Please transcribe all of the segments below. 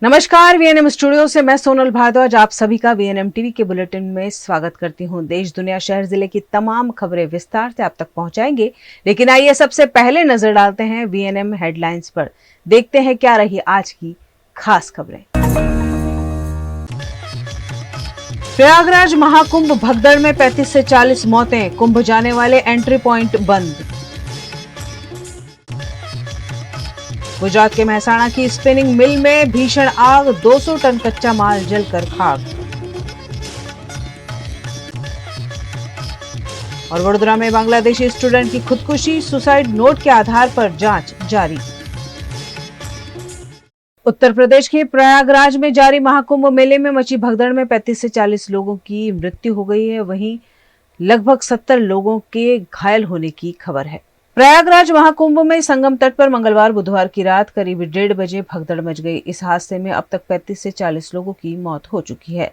नमस्कार, VNM studio से मैं सोनल भारद्वाज आप सभी का वीएनएम टीवी के बुलेटिन में स्वागत करती हूं। देश दुनिया शहर जिले की तमाम खबरें विस्तार से आप तक पहुंचाएंगे, लेकिन आइए सबसे पहले नजर डालते हैं वीएनएम हेडलाइंस पर। देखते हैं क्या रही आज की खास खबरें। प्रयागराज महाकुंभ भगदड़ में 35 से 40 मौतें, कुंभ जाने वाले एंट्री पॉइंट बंद। गुजरात के मेहसाणा की स्पिनिंग मिल में भीषण आग, 200 टन कच्चा माल जलकर खाक। और वडोदरा में बांग्लादेशी स्टूडेंट की खुदकुशी, सुसाइड नोट के आधार पर जांच जारी। उत्तर प्रदेश के प्रयागराज में जारी महाकुंभ मेले में मची भगदड़ में 35 से 40 लोगों की मृत्यु हो गई है, वहीं लगभग 70 लोगों के घायल होने की खबर है। प्रयागराज महाकुंभ में संगम तट पर मंगलवार बुधवार की रात करीब 1:30 बजे भगदड़ मच गई। इस हादसे में अब तक 35 से 40 लोगों की मौत हो चुकी है।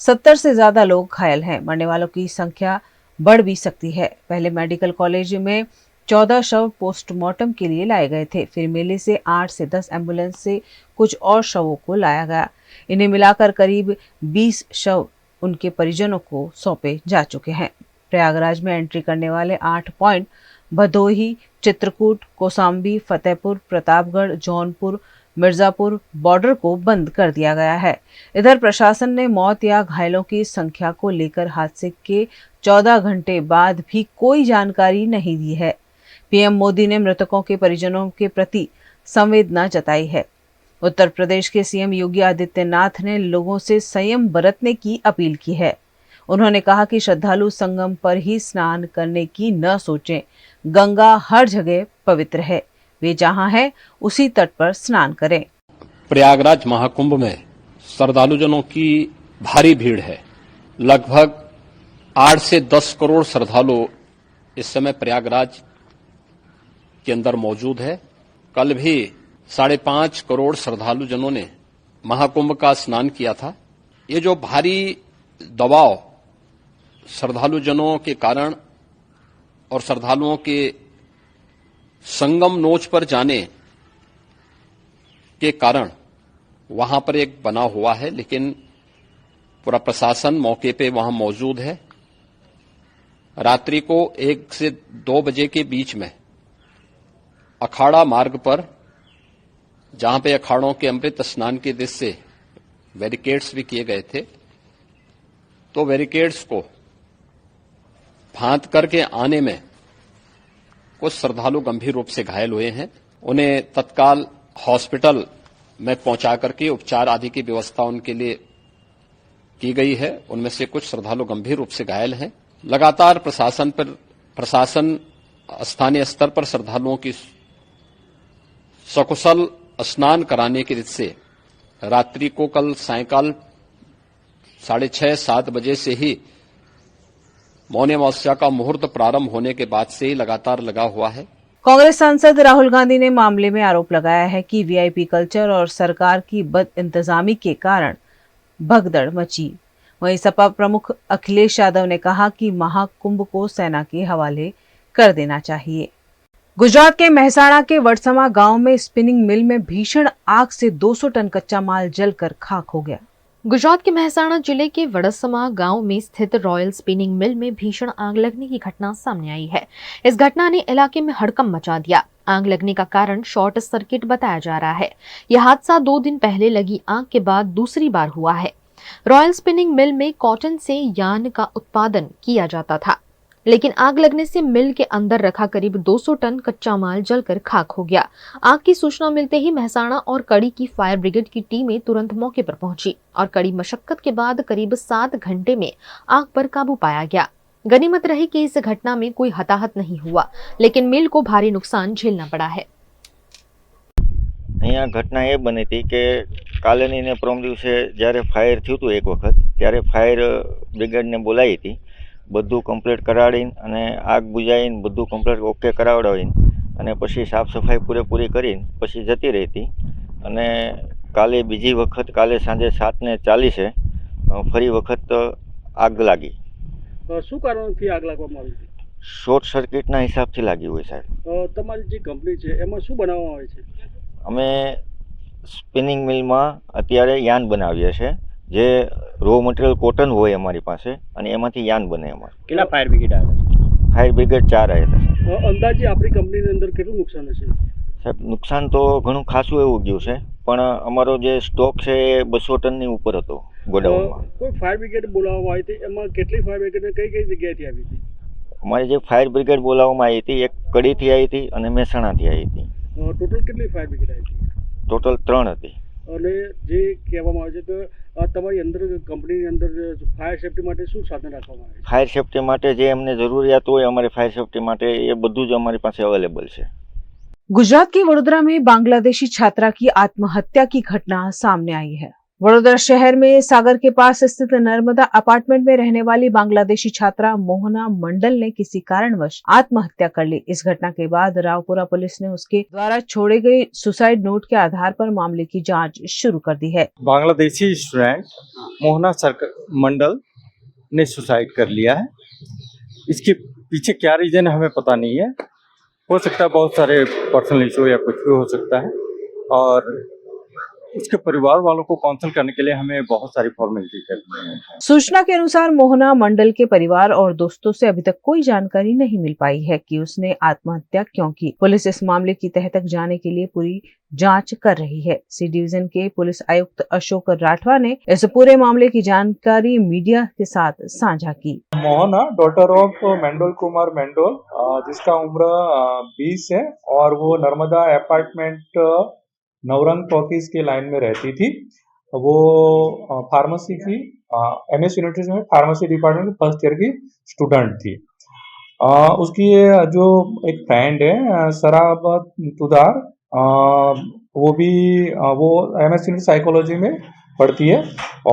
70 से ज्यादा लोग घायल हैं। मरने वालों की संख्या बढ़ भी सकती है। पहले मेडिकल कॉलेज में 14 शव पोस्टमार्टम के लिए लाए गए थे। फिर मेले से 8 से 10 एम्बुलेंस से कुछ और शवों को लाया गया। इन्हें मिलाकर करीब 20 शव उनके परिजनों को सौंपे जा चुके हैं। प्रयागराज में एंट्री करने वाले 8 पॉइंट भदोही, चित्रकूट, कौसाम्बी, फतेहपुर, प्रतापगढ़, जौनपुर, मिर्जापुर बॉर्डर को बंद कर दिया गया है। इधर प्रशासन ने मौत या घायलों की संख्या को लेकर हादसे के 14 घंटे बाद भी कोई जानकारी नहीं दी है। पीएम मोदी ने मृतकों के परिजनों के प्रति संवेदना जताई है। उत्तर प्रदेश के सीएम योगी आदित्यनाथ ने लोगों से संयम बरतने की अपील की है। उन्होंने कहा कि श्रद्धालु संगम पर ही स्नान करने की न सोचें। गंगा हर जगह पवित्र है, वे जहां है उसी तट पर स्नान करें। प्रयागराज महाकुंभ में श्रद्धालुजनों की भारी भीड़ है। लगभग 8 से 10 करोड़ श्रद्धालु इस समय प्रयागराज के अंदर मौजूद है। कल भी 5.5 करोड़ श्रद्धालुजनों ने महाकुंभ का स्नान किया था। ये जो भारी दबाव श्रद्धालुजनों के कारण और श्रद्धालुओं के संगम नोच पर जाने के कारण वहां पर एक बना हुआ है, लेकिन पूरा प्रशासन मौके पे वहां मौजूद है। रात्रि को 1 से 2 बजे के बीच में अखाड़ा मार्ग पर, जहां पे अखाड़ों के अमृत स्नान के दृश्य से बैरिकेड्स भी किए गए थे, तो बैरिकेड्स को फांद करके आने में कुछ श्रद्धालु गंभीर रूप से घायल हुए हैं। उन्हें तत्काल हॉस्पिटल में पहुंचा करके उपचार आदि की व्यवस्था उनके लिए की गई है। उनमें से कुछ श्रद्धालु गंभीर रूप से घायल हैं। लगातार प्रशासन स्थानीय स्तर पर श्रद्धालुओं की सकुशल स्नान कराने के दृष्टि से रात्रि को कल सायंकाल 6:30-7 बजे से ही मौनी अमावस्या का मुहूर्त प्रारंभ होने के बाद से ही लगातार लगा हुआ है। कांग्रेस सांसद राहुल गांधी ने मामले में आरोप लगाया है कि वीआईपी कल्चर और सरकार की बदइंतजामी के कारण भगदड़ मची। वहीं सपा प्रमुख अखिलेश यादव ने कहा कि महाकुंभ को सेना के हवाले कर देना चाहिए। गुजरात के मेहसाणा के वडसमा गांव में स्पिनिंग मिल में भीषण आग से 200 टन कच्चा माल जलकर खाक हो गया। गुजरात के मेहसाणा जिले के वडसमा गांव में स्थित रॉयल स्पिनिंग मिल में भीषण आग लगने की घटना सामने आई है। इस घटना ने इलाके में हड़कंप मचा दिया। आग लगने का कारण शॉर्ट सर्किट बताया जा रहा है। यह हादसा 2 दिन पहले लगी आग के बाद दूसरी बार हुआ है। रॉयल स्पिनिंग मिल में कॉटन से यार्न का उत्पादन किया जाता था, लेकिन आग लगने से मिल के अंदर रखा करीब 200 टन कच्चा माल जलकर खाक हो गया। आग की सूचना मिलते ही मेहसाणा और कड़ी की फायर ब्रिगेड की टीमें तुरंत मौके पर पहुंची और कड़ी मशक्कत के बाद करीब 7 घंटे में आग पर काबू पाया गया। गनीमत रही कि इस घटना में कोई हताहत नहीं हुआ, लेकिन मिल को भारी नुकसान झेलना पड़ा है। અહીંયા ઘટના એ બની હતી કે કાલેની ને પરમ દિવસે જ્યારે ફાયર થયું હતું એક વખત, ત્યારે ફાયર બ્રિગેડને બોલાવી હતી। બધું કમ્પ્લીટ કરાવીને અને આગ બુઝાવીને બધું કમ્પ્લીટ ઓકે કરાવડાવીને અને પછી સાફ સફાઈ પૂરેપૂરી કરીને પછી જતી રહી હતી। અને કાલે બીજી વખત કાલે સાંજે 7:40 ફરી વખત આગ લાગી। શું કારણથી આગ લાગવામાં આવી છે? શોર્ટ સર્કિટના હિસાબથી લાગી હોય સાહેબ। તમારી જે કંપની છે એમાં શું બનાવવામાં આવે છે? અમે સ્પિનિંગ મિલમાં અત્યારે યાન બનાવીએ છે, જે રો મટીરિયલ કોટન હોય અમારી પાસે અને એમાંથી યાન બને અમારે. કેટલા ફાયર બ્રિગેડ આવ્યા? ફાયર બ્રિગેડ 4 આવ્યા હતા. અંદાજે આપણી કંપનીની અંદર કેટલું નુકસાન હશે? સાહેબ નુકસાન તો ઘણું ખાસું એવું ગયું છે, પણ અમારો જે સ્ટોક છે એ 200 ટનની ઉપર હતો ગોડાઉનમાં. કોઈ ફાયર બ્રિગેડ બોલાવવામાં આવી હતી, એમાં કેટલી ફાયર બ્રિગેડ કઈ કઈ જગ્યાએથી આવી હતી? અમારી જે ફાયર બ્રિગેડ બોલાવવામાં આવી હતી, એક કડીથી આવી હતી અને મહેસાણાથી આવી હતી. ટોટલ કેટલી ફાયર બ્રિગેડ આવી હતી? ટોટલ 3 હતી. અને જે કહેવામાં આવે છે કે તમારી અંદર કંપનીની અંદર ફાયર સેફટી માટે શું સાધન રાખવામાં આવે છે? ફાયર સેફટી માટે જે અમને જરૂરિયાત હોય અમારી ફાયર સેફટી માટે એ બધું જ અમારી પાસે अवेलेबल છે. गुजरात के वडोदरा में बांग्लादेशी छात्रा की आत्महत्या की घटना सामने आई है। वडोदरा शहर में सागर के पास स्थित नर्मदा अपार्टमेंट में रहने वाली बांग्लादेशी छात्रा मोहना मंडल ने किसी कारणवश आत्महत्या कर ली। इस घटना के बाद रावपुरा पुलिस ने उसके द्वारा छोड़े गए सुसाइड नोट के आधार पर मामले की जांच शुरू कर दी है। बांग्लादेशी स्टूडेंट मोहना मंडल ने सुसाइड कर लिया है। इसके पीछे क्या रीजन है हमें पता नहीं है, हो सकता है बहुत सारे पर्सनल इशू या कुछ भी हो सकता है, और उसके परिवार वालों को काउंसिल करने के लिए हमें बहुत सारी फॉर्मेलिटी करनी है। सूचना के अनुसार मोहना मंडल के परिवार और दोस्तों से अभी तक कोई जानकारी नहीं मिल पाई है कि उसने आत्महत्या क्यों की। पुलिस इस मामले की तह तक जाने के लिए पूरी जांच कर रही है। सी डिवीजन के पुलिस आयुक्त अशोक राठवा ने इस पूरे मामले की जानकारी मीडिया के साथ साझा की। मोहना डॉटर ऑफ मेंडोल कुमार मेंडोल, जिसका उम्र 20 है और वो नर्मदा अपार्टमेंट नवरंग टॉकीज के लाइन में रहती थी। वो फार्मेसी की MS यूनिवर्सिटी में फार्मेसी डिपार्टमेंट में फर्स्ट ईयर की स्टूडेंट थी। उसकी जो एक फ्रेंड है सराब तुदार, वो भी वो MS यूनिवर्सिटी साइकोलॉजी में पढ़ती है,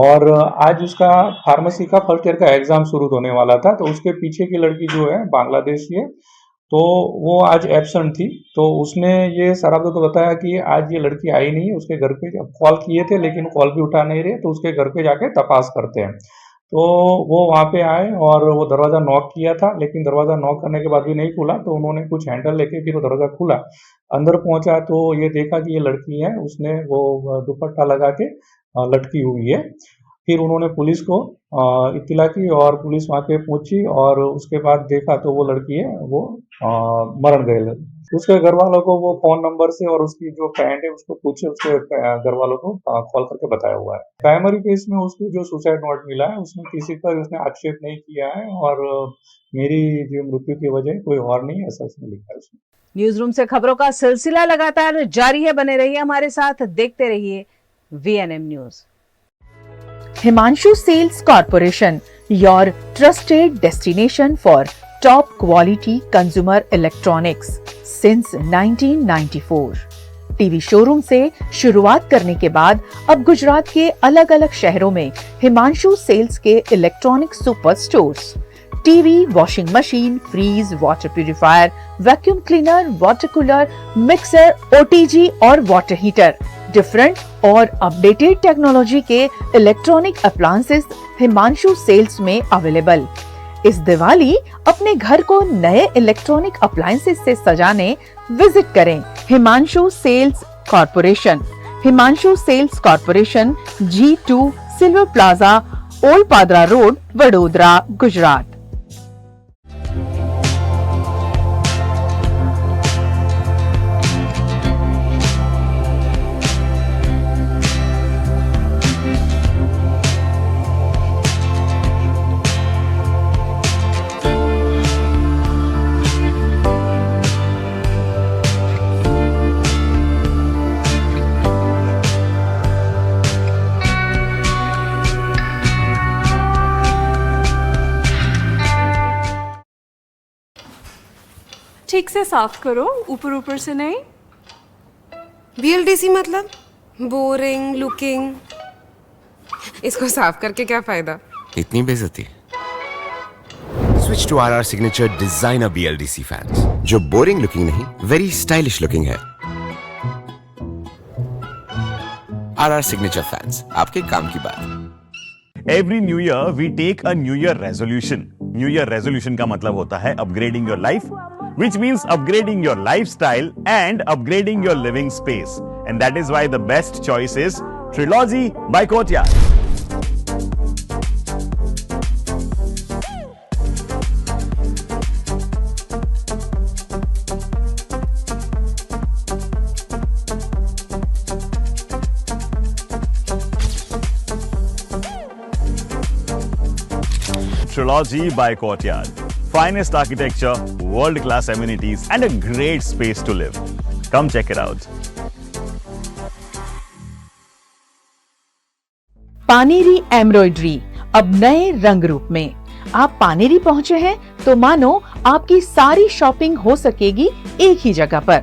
और आज उसका फार्मेसी का फर्स्ट ईयर का एग्जाम शुरू होने वाला था। तो उसके पीछे की लड़की जो है बांग्लादेशी है, तो वो आज एब्सेंट थी। तो उसने ये सराब को बताया कि आज ये लड़की आई नहीं है, उसके घर पे कॉल किए थे लेकिन कॉल भी उठा नहीं रहे, तो उसके घर पे जाके तपास करते हैं। तो वो वहाँ पे आए और वो दरवाज़ा नॉक किया था, लेकिन दरवाज़ा नॉक करने के बाद भी नहीं खुला, तो उन्होंने कुछ हैंडल लेके फिर वो दरवाज़ा खुला। अंदर पहुंचा तो ये देखा कि ये लड़की है, उसने वो दुपट्टा लगा के लटकी हुई है। फिर उन्होंने पुलिस को इत्तला की और पुलिस वहाँ पे पहुंची, और उसके बाद देखा तो वो लड़की है वो मरण गए। उसके घर वालों को वो फोन नंबर से और उसकी जो फ्रेंड है उसको पूछे, उसके घर वालों को कॉल करके बताया हुआ है। प्राइमरी केस में उसको जो सुसाइड नोट मिला है उसमें किसी पर उसने आक्षेप नहीं किया है, और मेरी जो मृत्यु की वजह कोई और नहीं, ऐसा उसने लिखा है उसमें। न्यूज रूम से खबरों का सिलसिला लगातार जारी है, बने रहिए हमारे साथ, देखते रहिए VNM news. Himanshu Sales Corporation, your trusted destination for top quality consumer electronics since 1994. TV showroom से शुरुआत करने के बाद अब गुजरात के अलग अलग शहरों में हिमांशु सेल्स के electronic super stores, TV, washing machine, fridge, water purifier, vacuum cleaner, water cooler, mixer, OTG और वाटर हीटर, डिफरेंट और अपडेटेड टेक्नोलॉजी के इलेक्ट्रॉनिक अप्लायंसेस हिमांशु सेल्स में अवेलेबल। इस दिवाली अपने घर को नए इलेक्ट्रॉनिक अप्लायंसेस से सजाने विजिट करें Himanshu sales corporation. Himanshu sales corporation, G2 silver plaza, old Padra road, Vadodara, Gujarat. ठीक से साफ करो, ऊपर ऊपर से नहीं। BLDC मतलब बोरिंग लुकिंग, इसको साफ करके क्या फायदा? इतनी बेइज्जती। Switch to RR signature designer BLDC fans, जो बोरिंग लुकिंग नहीं, वेरी स्टाइलिश लुकिंग है। RR सिग्नेचर फैंस, आपके काम की बात। Every new year we take a new year resolution. New year resolution का मतलब होता है upgrading your life, which means upgrading your lifestyle and upgrading your living space. and that is why the best choice is Trilogy by Courtyard. Trilogy by Courtyard. Finest architecture, world-class amenities, and a great space to live. Come check it out. Paneri embroidery अब नए रंग रूप में। आप पानेरी पहुंचे हैं तो मानो आपकी सारी शॉपिंग हो सकेगी एक ही जगह पर।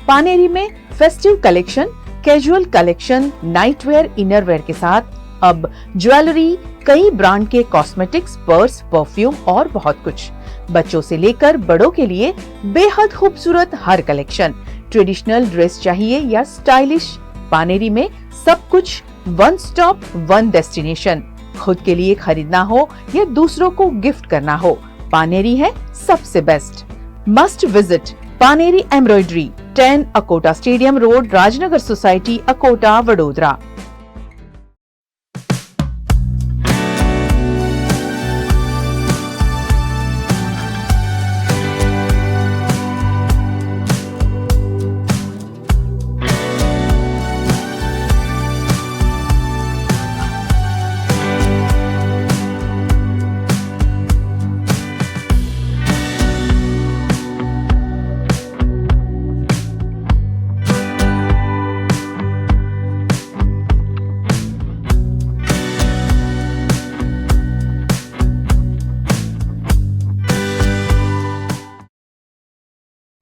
पानेरी में festive collection, casual collection, nightwear, innerwear के साथ अब ज्वेलरी, कई ब्रांड के कॉस्मेटिक्स, पर्स, परफ्यूम और बहुत कुछ। बच्चों से लेकर बड़ों के लिए बेहद खूबसूरत हर कलेक्शन। ट्रेडिशनल ड्रेस चाहिए या स्टाइलिश, पानेरी में सब कुछ वन स्टॉप वन डेस्टिनेशन। खुद के लिए खरीदना हो या दूसरों को गिफ्ट करना हो, पानेरी है सबसे best. Must visit Paneri embroidery, 10 Akota stadium road, Rajnagar society, Akota, Vadodara.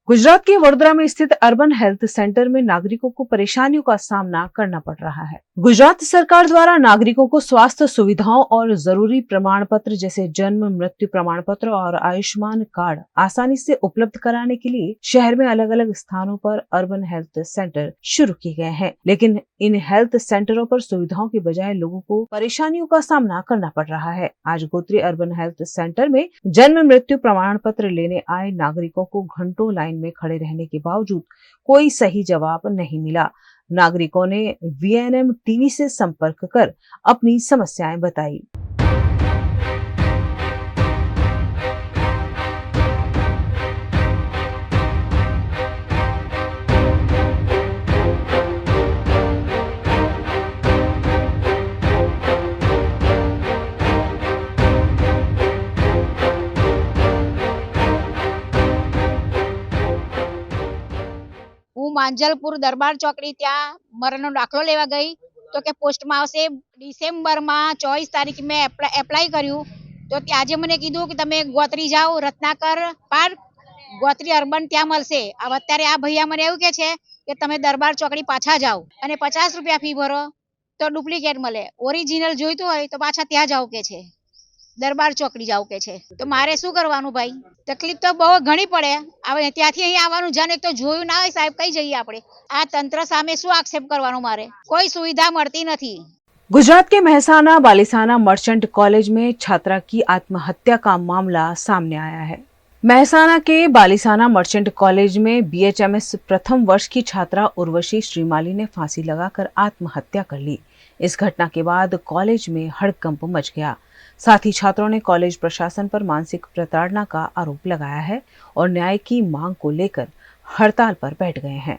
Gujarat के वडोदरा में स्थित अर्बन हेल्थ सेंटर में नागरिकों को परेशानियों का सामना करना पड़ रहा है। गुजरात सरकार द्वारा नागरिकों को स्वास्थ्य सुविधाओं और जरूरी प्रमाण पत्र जैसे जन्म, मृत्यु प्रमाण पत्र और आयुष्मान कार्ड आसानी से उपलब्ध कराने के लिए शहर में अलग अलग स्थानों पर अर्बन हेल्थ सेंटर शुरू किए गए हैं, लेकिन इन हेल्थ सेंटरों पर सुविधाओं के बजाय लोगों को परेशानियों का सामना करना पड़ रहा है। आज गोत्री अर्बन हेल्थ सेंटर में जन्म मृत्यु प्रमाण पत्र लेने आए नागरिकों को घंटों लाइन में खड़े रहने के बावजूद कोई सही जवाब नहीं मिला। नागरिकों ने VNM टीवी से संपर्क कर अपनी समस्याएं बताई। હું માંજલપુર દરબાર ચોકડી ત્યાં મરણનો દાખલો લેવા ગઈ તો કે પોસ્ટમાં આવશે ડિસેમ્બરમાં 24 તારીખ મેં એપ્લાય કર્યું તો આજે મને કીધું કે તમે ગોત્રી જાઓ, રત્નાકર પાર્ક ગોત્રી અર્બન ત્યાં મળશે। અત્યારે આ ભૈયા મને એવું કહે છે કે તમે દરબાર ચોકડી પાછા જાઓ અને 50 રૂપિયા ફી ભરો તો ડુપ્લિકેટ મળે, ઓરિજિનલ જોઈતું હોય તો પાછા ત્યાં જાવ કે છે, દરબાર ચોકડી જાવ કે છે। તો મારે શું કરવાનું ભાઈ? તકલીફ તો બહુ ઘણી પડે। હવે ત્યાંથી અહીં આવવાનું જાણે એક તો જોયું ના હોય સાહેબ, કઈ જઈએ આપણે? આ તંત્ર સામે શું આક્ષેપ કરવાનો? મારે કોઈ સુવિધા મળતી નથી। गुजरात के मेहसाना बालिसाना मर्चेंट कॉलेज में छात्रा की आत्महत्या का मामला सामने आया है। मेहसाना के बालिसाना मर्चेंट कॉलेज में BHMS प्रथम वर्ष की छात्रा उर्वशी श्रीमाली ने फांसी लगाकर आत्महत्या कर ली। इस घटना के बाद कॉलेज में हड़कंप मच गया। साथ ही छात्रों ने कॉलेज प्रशासन पर मानसिक प्रताड़ना का आरोप लगाया है और न्याय की मांग को लेकर हड़ताल पर बैठ गए हैं।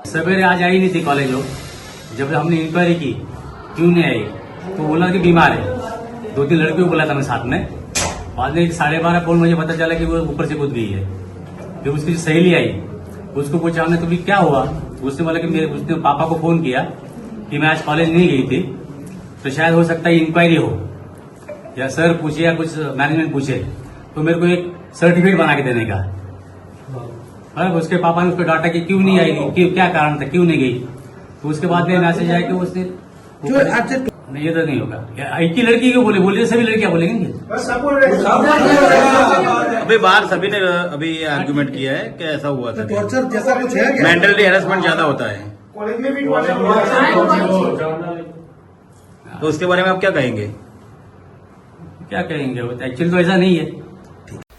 सवेरे आज आई नहीं थी कॉलेज लोग, जब हमने इंक्वायरी की क्यों नहीं आई तो बोला कि बीमार है। 2-3 लड़कियों को बोला था मैं साथ में, बाद में 12:30 फोन मुझे पता चला कि वो ऊपर से कूद गई है। जब उसकी सहेली आई उसको पूछा हमने तो भी क्या हुआ, उसने बोला कि उसने पापा को फोन किया कि मैं आज कॉलेज नहीं गई थी तो शायद हो सकता है इंक्वायरी हो या सर पूछे या कुछ मैनेजमेंट पूछे तो मेरे को एक सर्टिफिकेट बना के देने का। और उसके पापा ने उसको डांटा कि क्यों नहीं आई, क्या कारण था, क्यों नहीं गई। तो उसके बाद में मैसेज आया कि उसने नहीं, ये तो नहीं होगा। एक ही लड़की क्यों बोले सभी लड़कियां बोलेंगे। अभी बाहर सभी ने अभी आर्गुमेंट किया है कि ऐसा हुआ था, टॉर्चर जैसा कुछ है, मेंटली हैरेसमेंट ज्यादा होता है। कॉलेज में भी तो उसके बारे में आप क्या कहेंगे? क्या कहेंगे, एक्चुअली तो ऐसा नहीं है।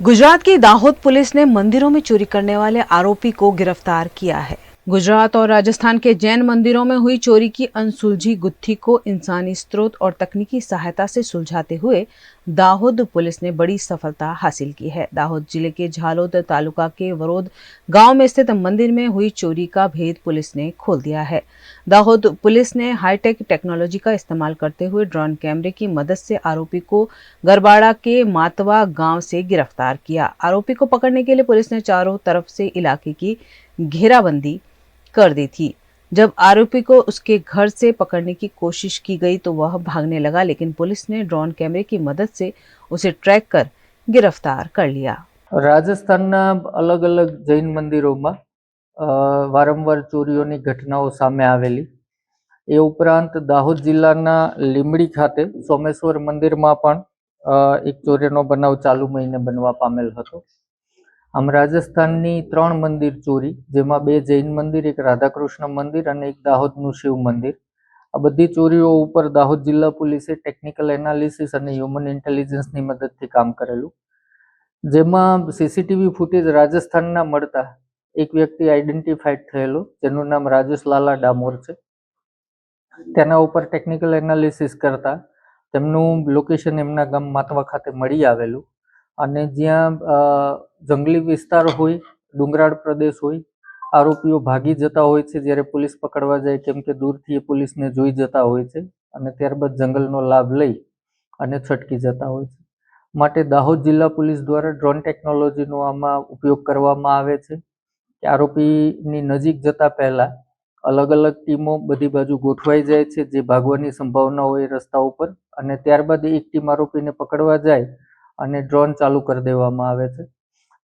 गुजरात की दाहोद पुलिस ने मंदिरों में चोरी करने वाले आरोपी को गिरफ्तार किया है। गुजरात और राजस्थान के जैन मंदिरों में हुई चोरी की अनसुलझी गुत्थी को इंसानी स्रोत और तकनीकी सहायता से सुलझाते हुए दाहोद पुलिस ने बड़ी सफलता हासिल की है। दाहोद जिले के झालोद तालुका के वरोद गांव में स्थित मंदिर में हुई चोरी का भेद पुलिस ने खोल दिया है। दाहोद पुलिस ने हाईटेक टेक्नोलॉजी का इस्तेमाल करते हुए ड्रोन कैमरे की मदद से आरोपी को गरबाड़ा के मातवा गांव से गिरफ्तार किया। आरोपी को पकड़ने के लिए पुलिस ने चारों तरफ से इलाके की घेराबंदी कर दी थी। जब आरोपी को उसके घर से पकड़ने की कोशिश की गई तो वह भागने लगा, लेकिन पुलिस ने ड्रोन कैमरे की मदद से उसे ट्रैक कर गिरफ्तार कर लिया। રાજસ્થાનના અલગ અલગ જૈન મંદિરોમાં વારંવાર ચોરીઓની ઘટનાઓ સામે આવેલી, એ ઉપરાંત દાહોદ જિલ્લાના લીંબડી ખાતે સોમેશ્વર મંદિરમાં પણ એક ચોરીનો બનાવ ચાલુ મહિને બનવા પામેલ હતો। આમ રાજસ્થાનની 3 મંદિર ચોરી, જેમાં 2 જૈન મંદિર, એક રાધાકૃષ્ણ મંદિર અને એક દાહોદનું શિવ મંદિર, આ બધી ચોરીઓ ઉપર દાહોદ જિલ્લા પોલીસે ટેકનિકલ એનાલિસિસ અને હ્યુમન ઇન્ટેલિજન્સની મદદથી કામ કરેલું, જેમાં સીસીટીવી ફૂટેજ રાજસ્થાનના મળતા એક વ્યક્તિ આઈડેન્ટિફાઈડ થયેલો, જેનું નામ રાજેશ લાલા ડામોર છે। તેના ઉપર ટેકનિકલ એનાલિસિસ કરતા તેમનું લોકેશન એમના ગામ માતવા ખાતે મળી આવેલું, અને જ્યાં જંગલી વિસ્તાર હોય, ડુંગરાળ પ્રદેશ હોય, આરોપીઓ ભાગી જતા હોય છે જ્યારે પોલીસ પકડવા જાય, કેમ કે દૂરથી એ પોલીસને જોઈ જતા હોય છે અને ત્યારબાદ જંગલનો લાભ લઈ અને છટકી જતા હોય છે। માટે દાહોદ જિલ્લા પોલીસ દ્વારા ડ્રોન ટેકનોલોજીનો આમાં ઉપયોગ કરવામાં આવે છે કે આરોપીની નજીક જતા પહેલા અલગ અલગ ટીમો બધી બાજુ ગોઠવાઈ જાય છે, જે ભાગવાની સંભાવના હોય રસ્તા ઉપર, અને ત્યારબાદ એક ટીમ આરોપીને પકડવા જાય અને ડ્રોન ચાલુ કરી દેવામાં આવે છે,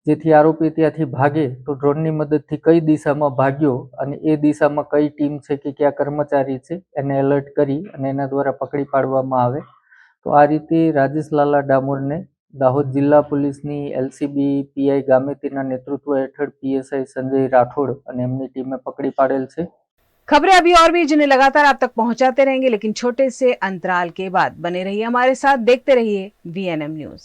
જેથી આરોપી ત્યાંથી ભાગે તો ડ્રોનની મદદથી કઈ દિશામાં ભાગ્યો અને એ દિશામાં કઈ ટીમ છે કે કયા કર્મચારી છે એને એલર્ટ કરી અને એના દ્વારા પકડી પાડવામાં આવે। તો આ રીતે રાજેશ લાલા ડામોરને દાહોદ જિલ્લા પોલીસની એલસીબી પીઆઈ ગામેતીના નેતૃત્વ હેઠળ પીએસઆઈ સંજય રાઠોડ અને એમની ટીમે પકડી પાડેલ છે। खबरें अभी और भी जिन्हें लगातार आप तक पहुंचाते रहेंगे, लेकिन छोटे से अंतराल के बाद बने रहिए हमारे साथ, देखते रहिए VNM news.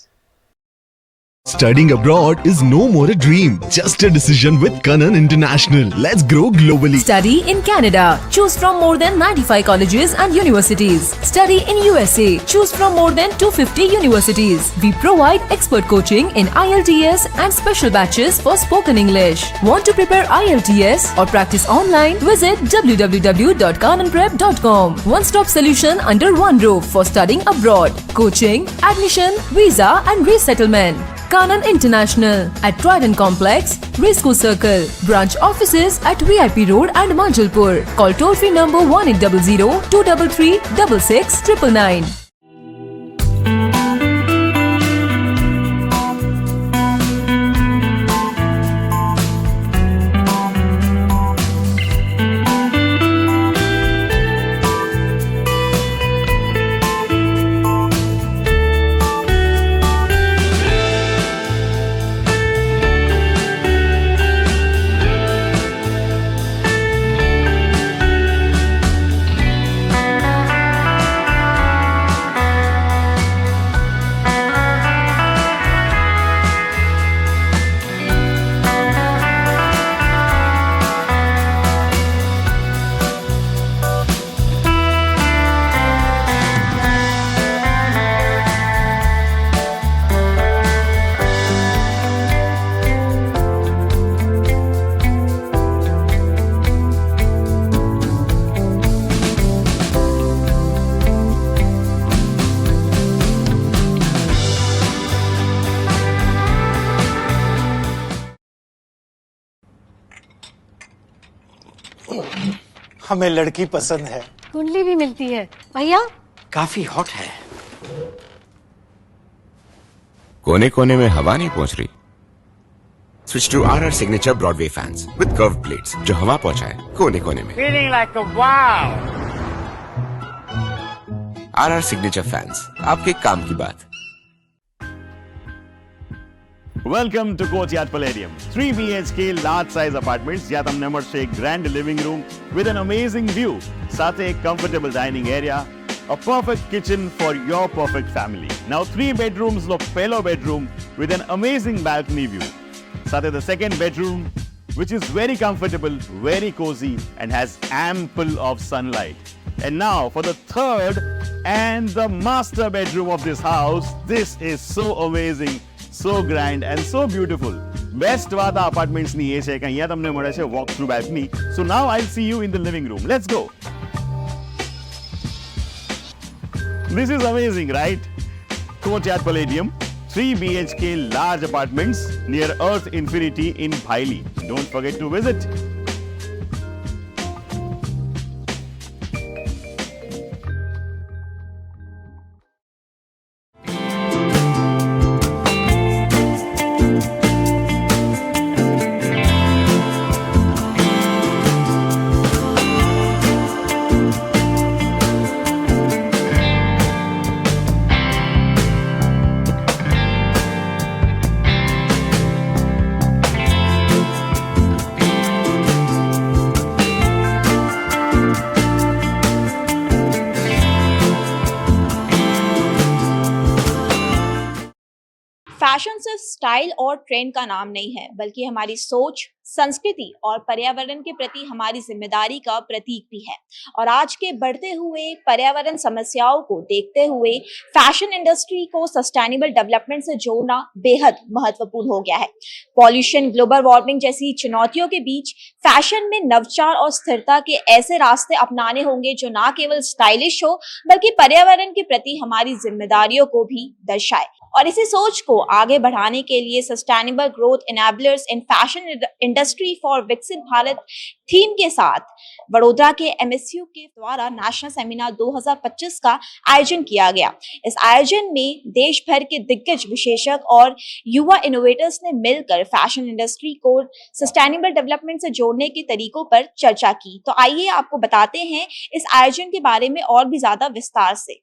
Studying abroad is no more a dream, just a decision with Kanan International. Let's grow globally. Study in Canada. Choose from more than 95 colleges and universities. Study in USA. Choose from more than 250 universities. We provide expert coaching in IELTS and special batches for spoken English. Want to prepare IELTS or practice online? Visit www.kananprep.com. One-stop solution under one roof for studying abroad. Coaching, admission, visa and resettlement. Kanan International at Trident Complex, Risco Circle. Branch offices at VIP Road and Manjalpur. Call toll-free number 1800-233-6699. हमें लड़की पसंद है। कुंडली भी मिलती है भैया, काफी हॉट है। कोने कोने में हवा नहीं पहुंच रही? Switch to RR signature Broadway fans with curve plates, जो हवा पहुंचाए कोने कोने में। Feeling like a wow. RR signature fans, आपके काम की बात। Welcome to Courtyard Palladium. 3 BHK large size apartments જ્યાં તમને મળશે એક grand living room with an amazing view. સાથે એક comfortable dining area, a perfect kitchen for your perfect family. Now 3 bedrooms નો પહેલો bedroom with an amazing balcony view. સાથે the second bedroom which is very comfortable, very cozy and has ample of sunlight. And now for the third and the master bedroom of this house. This is so amazing, so grand and so beautiful. Best વાત આ apartments ની એ છે કે અહીંયા તમને મળે છે walk through balcony. So now I'll see you in the living room. Let's go. This is amazing, right? Courtyard Palladium, 3 BHK large apartments near Earth Infinity in Bhaili. Don't forget to visit. Fashion सिर्फ style और trend का नाम नहीं है, बल्कि हमारी सोच, संस्कृति और पर्यावरण के प्रति हमारी जिम्मेदारी का प्रतीक भी है। और आज के बढ़ते हुए पर्यावरण समस्याओं को देखते हुए फैशन इंडस्ट्री को सस्टेनेबल डेवलपमेंट से जोड़ना बेहद महत्वपूर्ण हो गया है। पॉल्यूशन, ग्लोबल वार्मिंग जैसी चुनौतियों के बीच फैशन में नवचार और स्थिरता के ऐसे रास्ते अपनाने होंगे जो न केवल स्टाइलिश हो, बल्कि पर्यावरण के प्रति हमारी जिम्मेदारियों को भी दर्शाए। और इसी सोच को आगे बढ़ाने के लिए sustainable growth enablers in fashion industry for विकसित भारत थीम के साथ वडोदरा के MSU के द्वारा नेशनल सेमिनार 2025 का आयोजन किया गया। इस आयोजन में देश भर के दिग्गज विशेषज्ञ और युवा इनोवेटर्स ने मिलकर फैशन इंडस्ट्री को सस्टेनेबल डेवलपमेंट से जोड़ने के तरीकों पर चर्चा की। तो आइए आपको बताते हैं इस आयोजन के बारे में और भी ज्यादा विस्तार से।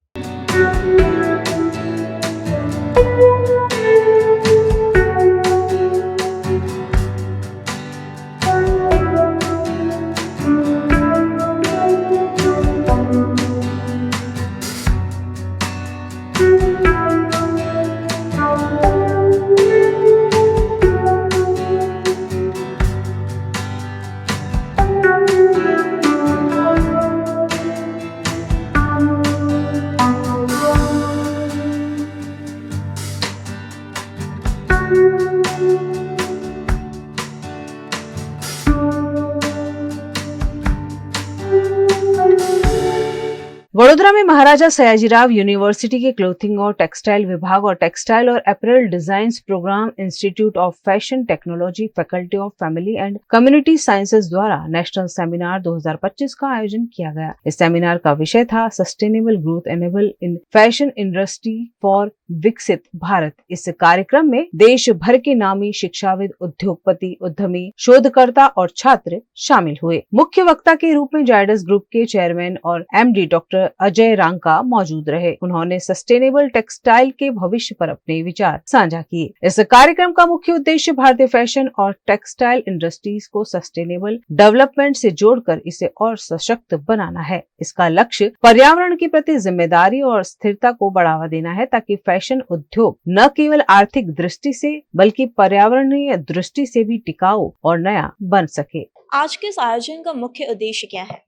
वडोदरा में महाराजा सयाजीराव यूनिवर्सिटी के क्लोथिंग और टेक्सटाइल विभाग और टेक्सटाइल और apparel designs programme, institute of fashion technology, faculty of family and community sciences द्वारा नेशनल सेमिनार 2025 का आयोजन किया गया। इस सेमिनार का विषय था sustainable growth enable in fashion industry for विकसित भारत। इस कार्यक्रम में देश भर के नामी शिक्षाविद, उद्योगपति, उद्यमी, शोधकर्ता और छात्र शामिल हुए। मुख्य वक्ता के रूप में जायडस ग्रुप के चेयरमैन और MD डॉक्टर अजय रांका मौजूद रहे। उन्होंने सस्टेनेबल टेक्सटाइल के भविष्य पर अपने विचार साझा किए। इस कार्यक्रम का मुख्य उद्देश्य भारतीय फैशन और टेक्सटाइल इंडस्ट्रीज को सस्टेनेबल डेवलपमेंट से जोड़कर इसे और सशक्त बनाना है। इसका लक्ष्य पर्यावरण के प्रति जिम्मेदारी और स्थिरता को बढ़ावा देना है, ताकि फैशन उद्योग न केवल आर्थिक दृष्टि से बल्कि पर्यावरणीय दृष्टि से भी टिकाऊ और नया बन सके। आज के इस आयोजन का मुख्य उद्देश्य क्या है?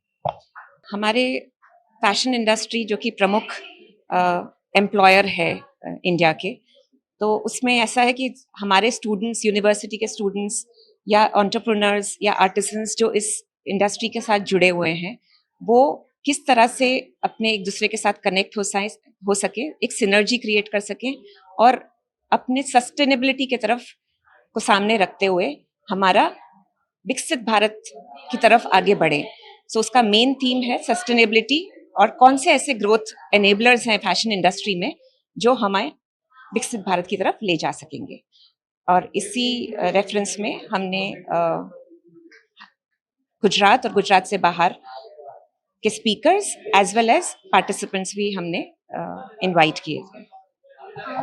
हमारे फैशन इंडस्ट्री जो कि प्रमुख एम्प्लॉयर है इंडिया के, तो उसमें ऐसा है कि हमारे स्टूडेंट्स, यूनिवर्सिटी के स्टूडेंट्स या एंटरप्रेन्योर्स या आर्टिसंस जो इस इंडस्ट्री के साथ जुड़े हुए हैं, वो किस तरह से अपने एक दूसरे के साथ कनेक्ट हो सके, एक सिनर्जी क्रिएट कर सकें और अपने सस्टेनेबिलिटी की तरफ को सामने रखते हुए हमारा विकसित भारत की तरफ आगे बढ़े। सो उसका मेन थीम है सस्टेनेबिलिटी और कौन से ऐसे ग्रोथ एनेबलर्स हैं फैशन इंडस्ट्री में जो हमें विकसित भारत की तरफ ले जा सकेंगे। और इसी रेफरेंस में हमने गुजरात और गुजरात से बाहर के speakers as well as participants भी हमने इनवाइट किए थे।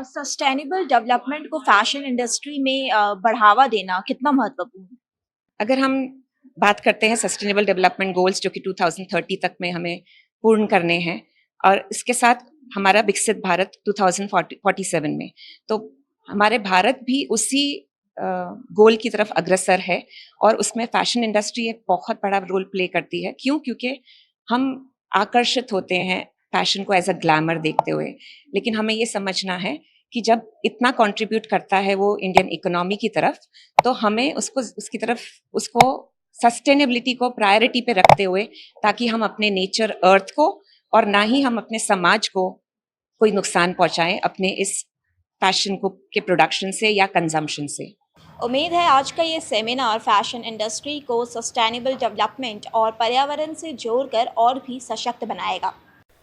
सस्टेनेबल डेवलपमेंट को फैशन इंडस्ट्री में बढ़ावा देना कितना महत्वपूर्ण है? अगर हम बात करते हैं सस्टेनेबल डेवलपमेंट गोल्स जो कि 2030 तक में हमें पूर्ण करने हैं और इसके साथ हमारा विकसित भारत 2047 में, तो हमारे भारत भी उसी गोल की तरफ अग्रसर है और उसमें फैशन इंडस्ट्री एक बहुत बड़ा रोल प्ले करती है। क्यों? क्योंकि हम आकर्षित होते हैं फैशन को एज अ ग्लैमर देखते हुए, लेकिन हमें ये समझना है कि जब इतना कंट्रीब्यूट करता है वो इंडियन इकोनॉमी की तरफ, तो हमें उसको सस्टेनेबिलिटी को प्रायोरिटी पे रखते हुए, ताकि हम अपने नेचर अर्थ को और ना ही हम अपने समाज को कोई नुकसान पहुंचाएं अपने इस फैशन को के प्रोडक्शन से या कंजम्पशन से। उम्मीद है आज का ये सेमिनार फैशन इंडस्ट्री को सस्टेनेबल डेवलपमेंट और पर्यावरण से जोड़कर और भी सशक्त बनाएगा।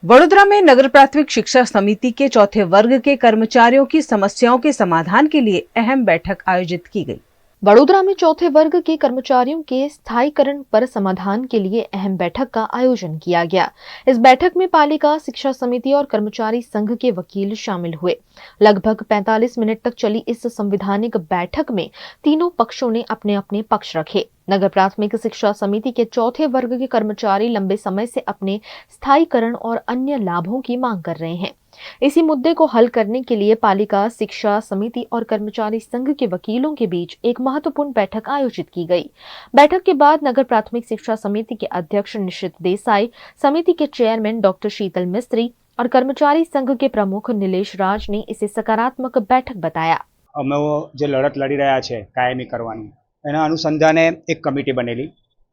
वडोदरा में नगर प्राथमिक शिक्षा समिति के चौथे वर्ग के कर्मचारियों की समस्याओं के समाधान के लिए अहम बैठक आयोजित की गई। वडोदरा में चौथे वर्ग के कर्मचारियों के स्थायीकरण पर समाधान के लिए अहम बैठक का आयोजन किया गया। इस बैठक में पालिका शिक्षा समिति और कर्मचारी संघ के वकील शामिल हुए। लगभग 45 मिनट तक चली इस संवैधानिक बैठक में तीनों पक्षों ने अपने अपने पक्ष रखे। नगर प्राथमिक शिक्षा समिति के चौथे वर्ग के कर्मचारी लंबे समय से अपने स्थायीकरण और अन्य लाभों की मांग कर रहे हैं। इसी मुद्दे को हल करने के लिए पालिका शिक्षा समिति और कर्मचारी संघ के वकीलों के बीच एक महत्वपूर्ण बैठक आयोजित की गई। बैठक के बाद नगर प्राथमिक शिक्षा समिति के अध्यक्ष निशित देसाई, समिति के चेयरमैन डॉक्टर शीतल मिस्त्री और कर्मचारी संघ के प्रमुख नीलेश राज ने इसे सकारात्मक बैठक बताया। અમે જે લડત લડી રહ્યા છે કાયમી કરવાની, એના અનુસંધાને એક કમિટી બનેલી.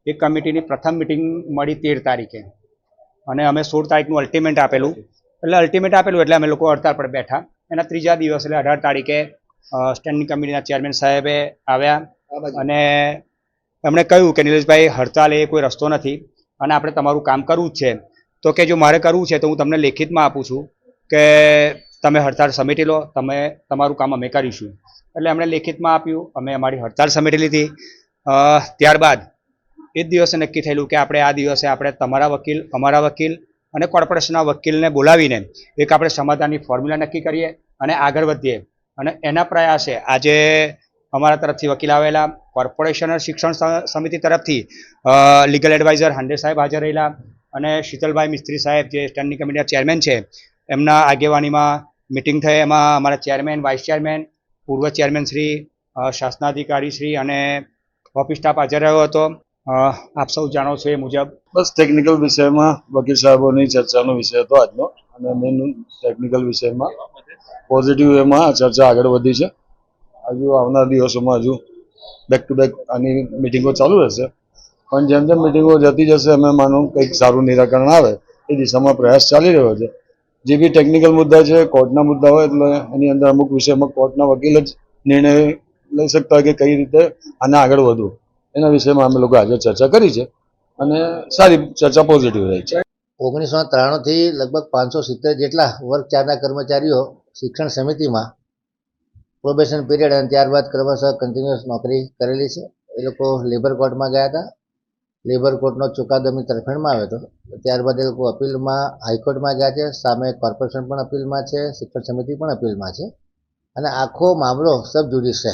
એક કમિટીની પ્રથમ મિટિંગ મળી 13 તારીખે અને અમે 16 તારીખનું અલ્ટિમેટ આપેલું. એટલે અલ્ટિમેટ આપેલું એટલે અમે લોકો હડતાળ પર બેઠા. એના ત્રીજા દિવસ એટલે 18 તારીખે સ્ટેન્ડિંગ કમિટીના ચેરમેન સાહેબે આવ્યા અને એમણે કહ્યું કે નિલેશભાઈ, હડતાલ એ કોઈ રસ્તો નથી અને આપણે તમારું કામ કરવું જ છે. તો કે જો મારે કરવું છે તો હું તમને લેખિતમાં આપું છું કે તમે હડતાળ સમેટી લો, તમે તમારું કામ અમે કરીશું. એટલે એમણે લેખિતમાં આપ્યું, અમે અમારી હડતાળ સમેટી લીધી. ત્યારબાદ એ જ દિવસે નક્કી થયેલું કે આપણે આ દિવસે આપણે તમારા વકીલ, અમારા વકીલ અને કોર્પોરેશનના વકીલને બોલાવીને એક આપણે સમાધાનની ફોર્મ્યુલા નક્કી કરીએ અને આગળ વધીએ. અને એના પ્રયાસે આજે અમારા તરફથી વકીલ આવેલા, કોર્પોરેશન શિક્ષણ સમિતિ તરફથી લીગલ એડવાઇઝર હાંડે સાહેબ હાજર રહેલા અને શીતલભાઈ મિસ્ત્રી સાહેબ જે સ્ટેન્ડિંગ કમિટીના ચેરમેન છે એમના આગેવાનીમાં મીટિંગ થઈ. એમાં અમારા ચેરમેન, વાઇસ ચેરમેન, પૂર્વ ચેરમેન શ્રી, શાસનાધિકારી શ્રી અને ઓફિસ સ્ટાફ હાજર રહ્યો હતો. આપ સૌ જાણો છો એ મુજબ બસ ટેકનિકલ વિષયમાં વકીલ સાહેબોની ચર્ચાનો વિષય હતો આજનો અને મેઇન ટેકનિકલ વિષયમાં પોઝિટિવ વેમાં ચર્ચા આગળ વધી છે. હજુ આવનાર દિવસોમાં હજુ બેક ટુ બેક આની મિટિંગો ચાલુ રહેશે, પણ જેમ જેમ મિટિંગો જતી જશે અમે માનો કંઈક સારું નિરાકરણ આવે એ દિશામાં પ્રયાસ ચાલી રહ્યો છે. જે બી ટેકનિકલ મુદ્દા છે, કોર્ટના મુદ્દા હોય એટલે એની અંદર અમુક વિષયમાં કોર્ટના વકીલ જ નિર્ણય લઈ શકતા હોય કે કઈ રીતે આને આગળ વધવું, એના વિષયમાં અમે લોકો આજે ચર્ચા કરી છે અને સારી ચર્ચા પોઝિટિવ રહી છે. 1993થી લગભગ 570 જેટલા વર્ગ 4ના કર્મચારીઓ શિક્ષણ સમિતિમાં પ્રોબેશન પીરિયડ અને ત્યારબાદ ક્રમશઃ કન્ટિન્યુઅસ નોકરી કરેલી છે. એ લોકો લેબર કોર્ટમાં ગયા હતા. લેબર કોર્ટનો ચુકાદો એમની તરફેણમાં આવ્યો હતો. ત્યારબાદ એ લોકો અપીલમાં હાઈકોર્ટમાં ગયા છે. સામે કોર્પોરેશન પણ અપીલમાં છે, શિક્ષણ સમિતિ પણ અપીલમાં છે અને આખો મામલો સબ જ્યુડિસ છે.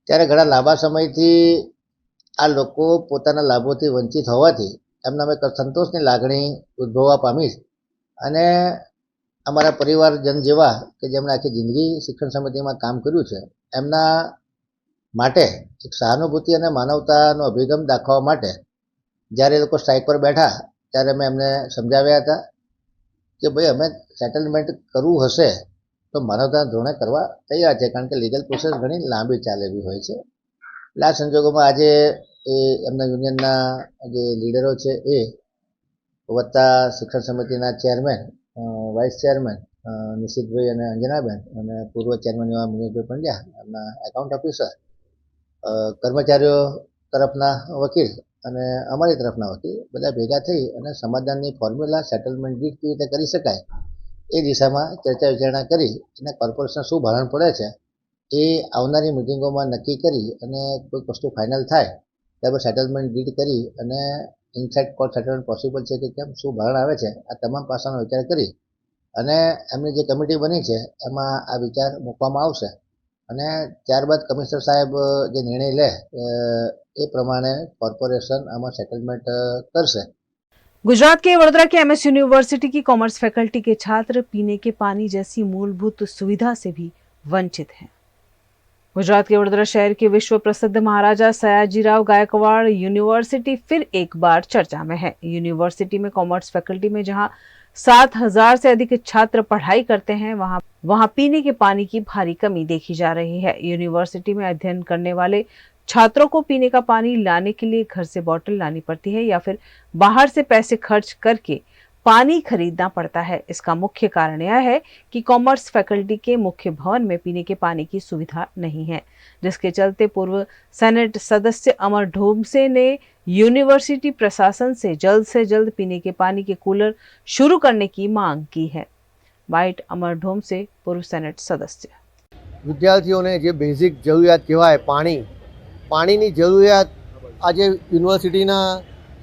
ત્યારે ઘણા લાંબા સમયથી આ લોકો પોતાના લાભોથી વંચિત હોવાથી એમનામાં એક સંતોષની લાગણી ઉદ્ભવવા પામી છે અને અમારા પરિવારજન જેવા કે જેમણે આખી જિંદગી શિક્ષણ સમિતિમાં કામ કર્યું છે એમના માટે એક સહાનુભૂતિ અને માનવતાનો અભિગમ દાખવવા માટે જ્યારે એ લોકો સ્ટ્રાઇક પર બેઠા ત્યારે મેં એમને સમજાવ્યા હતા કે ભાઈ અમે સેટલમેન્ટ કરવું હશે તો માનવતાના ધોરણે કરવા તૈયાર છે, કારણ કે લીગલ પ્રોસેસ ઘણી લાંબી ચાલે એવી હોય છે. એટલે આ સંજોગોમાં આજે એ એમના યુનિયનના જે લીડરો છે એ વત્તા શિક્ષણ સમિતિના ચેરમેન, વાઇસ ચેરમેન નિશિતભાઈ અને અંજનાબેન અને પૂર્વ ચેરમેન એવા મુનિષભાઈ પંડ્યા, એમના એકાઉન્ટ ઓફિસર, કર્મચારીઓ તરફના વકીલ અને અમારી તરફના વકીલ બધા ભેગા થઈ અને સમાધાનની ફોર્મ્યુલા સેટલમેન્ટ કેવી રીતે કરી શકાય એ દિશામાં ચર્ચા વિચારણા કરી અને કોર્પોરેશન શું ભારણ પડે છે એ આવનારી મિટિંગોમાં નક્કી કરી અને કોઈ વસ્તુ ફાઇનલ થાય ત્યારબાદ સેટલમેન્ટ ડીડ કરી અને ઇનસાઇડ કોર્ટ સેટલમેન્ટ પોસિબલ છે કે કેમ, શું ભારણ આવે છે, આ તમામ પાસાનો વિચાર કરી અને એમની જે કમિટી બની છે એમાં આ વિચાર મૂકવામાં આવશે અને ત્યારબાદ કમિશનર સાહેબ જે નિર્ણય લે એ પ્રમાણે કોર્પોરેશન આમાં સેટલમેન્ટ કરશે। गुजरात के वडोदरा के एमएस यूनिवर्सिटी की कॉमर्स फैकल्टी के छात्र पीने के पानी जैसी मूलभूत सुविधा से भी वंचित हैं। गुजरात के वडोदरा शहर के विश्व प्रसिद्ध महाराजा सयाजीराव गायकवाड़ यूनिवर्सिटी फिर एक बार चर्चा में है। यूनिवर्सिटी में कॉमर्स फैकल्टी में जहां 7,000 से अधिक छात्र पढ़ाई करते हैं, वहां पीने के पानी की भारी कमी देखी जा रही है। यूनिवर्सिटी में अध्ययन करने वाले छात्रों को पीने का पानी लाने के लिए घर से बोतल लानी पड़ती है या फिर बाहर से पैसे खर्च करके पानी खरीदना पड़ता है। इसका मुख्य कारण यह है कि कॉमर्स फैकल्टी के मुख्य भवन में पीने के पानी की सुविधा नहीं है, जिसके चलते पूर्व सेनेट सदस्य अमर ढोमसे ने यूनिवर्सिटी प्रशासन से जल्द पीने के पानी के कूलर शुरू करने की मांग की है। बाइट अमर ढोमसे, पूर्व सेनेट सदस्य। विद्यार्थीओने जे बेसिक जरूरियात कहेवाय पाणीनी जरूरियात आज यूनिवर्सिटीना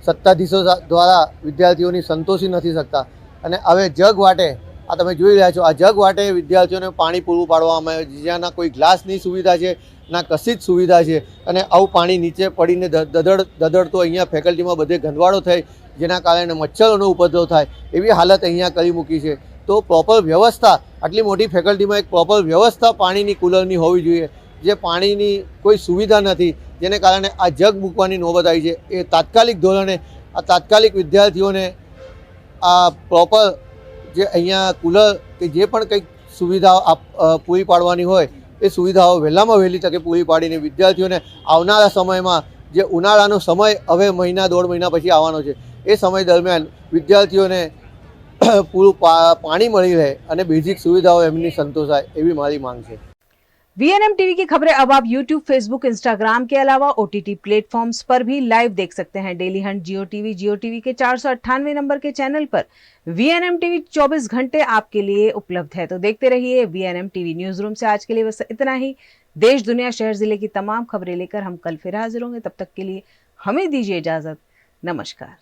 सत्ताधीशो द्वारा विद्यार्थीओनी संतोषी नहीं सकता अने हवे जग वाटे आ तमे जोई रह्या छो आ जग वाटे विद्यार्थीओने पाणी पूरुं पाडवामां आवे ज्यां कोई ग्लासनी सुविधा छे ना कशी ज सुविधा छे अने आवुं पाणी नीचे पड़ीने ददड़तो अहींया फेकल्टीमां बधे गंदवाड़ो थाय जेना कारणे मच्छरोनो उपद्रव थाय एवी हालत अहींया करी मूकी छे। तो प्रोपर व्यवस्था आटली मोटी फेकल्टीमां एक प्रोपर व्यवस्था पाणीनी कूलरनी होवी जोईए जे पाणीनी कोई सुविधा नहीं जेने कारणे आ जग मूकवानी नौबत आई है। ए तात्कालिक धोरणे आ तात्कालिक विद्यार्थीओने आ प्रोपर जे अहींया कूलर के जे पण कंईक सुविधा पूरी पाडवानी होय ए सुविधाओ वहेलामां वहेली तके पूरी पाडीने विद्यार्थीओने आवनारा समयमां जे उनाळानो समय हवे महीना 1.5 महीना पछी आववानो छे ए समय दरमियान विद्यार्थीओने पूरुं पाणी मळी रहे अने बेसिक सुविधाओ एमनी संतोषाय एवी मारी मांग छे। VNM टीवी की खबरें अब आप YouTube, Facebook, Instagram के अलावा OTT प्लेटफॉर्म्स पर भी लाइव देख सकते हैं। डेली हंट जियो टीवी के 498 नंबर के चैनल पर VNM टीवी 24 घंटे आपके लिए उपलब्ध है। तो देखते रहिए VNM टीवी। न्यूज रूम से आज के लिए बस इतना ही। देश, दुनिया, शहर, जिले की तमाम खबरें लेकर हम कल फिर हाजिर होंगे। तब तक के लिए हमें दीजिए इजाजत। नमस्कार।